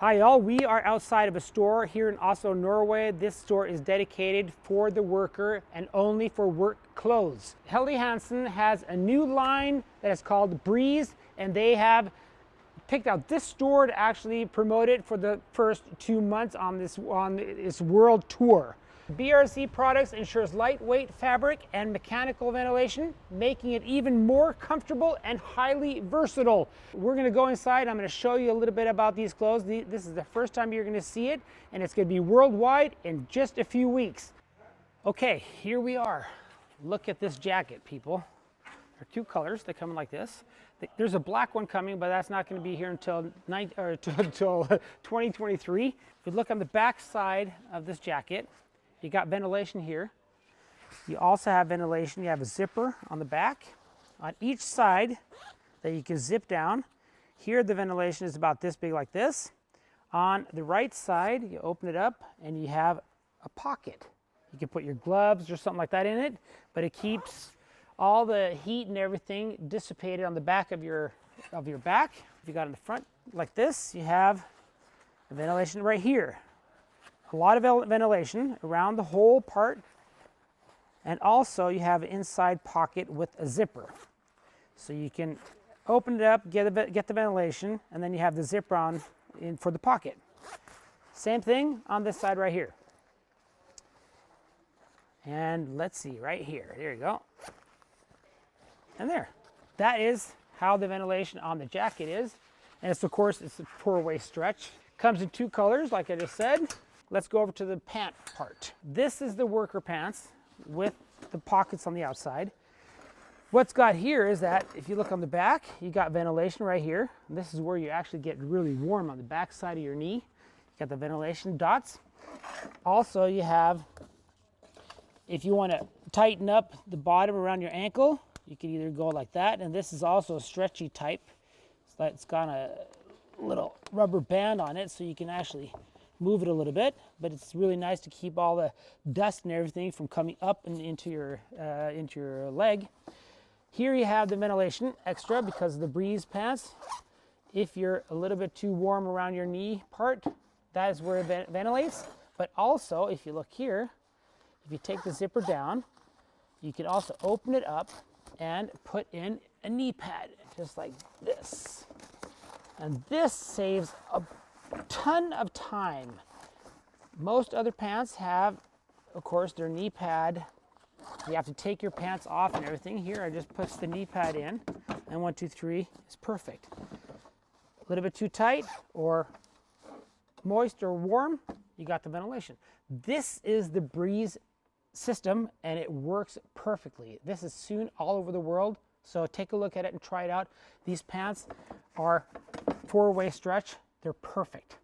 Hi y'all, we are outside of a store here in Oslo, Norway. This store is dedicated for the worker and only for work clothes. Helly Hansen has a new line that is called BRZ, and they have picked out this store to actually promote it for the first 2 months on this world tour. BRZ products ensures lightweight fabric and mechanical ventilation, making it even more comfortable and highly versatile. We're going to go inside. I'm going to show you a little bit about these clothes. This is the first time you're going to see it, and it's going to be worldwide in just a few weeks. Okay, here we are. Look at this jacket, people. There are two colors. They come in like this. There's a black one coming, but that's not going to be here until 2023. If you look on the back side of this jacket, you got ventilation here. You also have ventilation. You have a zipper on the back on each side that you can zip down. Here the ventilation is about this big, like this. On the right side, you open it up and you have a pocket. You can put your gloves or something like that in it, but it keeps all the heat and everything dissipated on the back of your back. If you got in the front like this, you have the ventilation right here. A lot of ventilation around the whole part, and also you have an inside pocket with a zipper. So you can open it up, get the ventilation, and then you have the zipper on for the pocket. Same thing on this side right here. And let's see, right here. There you go. And there. That is how the ventilation on the jacket is. And it's, of course, it's a four-way stretch. Comes in two colors, like I just said. Let's go over to the pant part. This is the worker pants with the pockets on the outside. What's got here is that if you look on the back, you got ventilation right here. This is where you actually get really warm on the back side of your knee. You got the ventilation dots. Also, you have, if you want to tighten up the bottom around your ankle, you can either go like that, and this is also a stretchy type. So it's got a little rubber band on it, so you can actually move it a little bit, but it's really nice to keep all the dust and everything from coming up and into your leg. Here you have the ventilation extra because of the BRZ pants. If you're a little bit too warm around your knee part, that is where it ventilates. But also, if you look here, if you take the zipper down, you can also open it up and put in a knee pad, just like this. And this saves a ton of time. Most other pants have, of course, their knee pad. You have to take your pants off and everything. Here, I just puts the knee pad in, and 1, 2, 3 is perfect. A little bit too tight or moist or warm, you got the ventilation. This is the BRZ system, and it works perfectly. This is soon all over the world, so take a look at it and try it out. These pants are four-way stretch. They're perfect.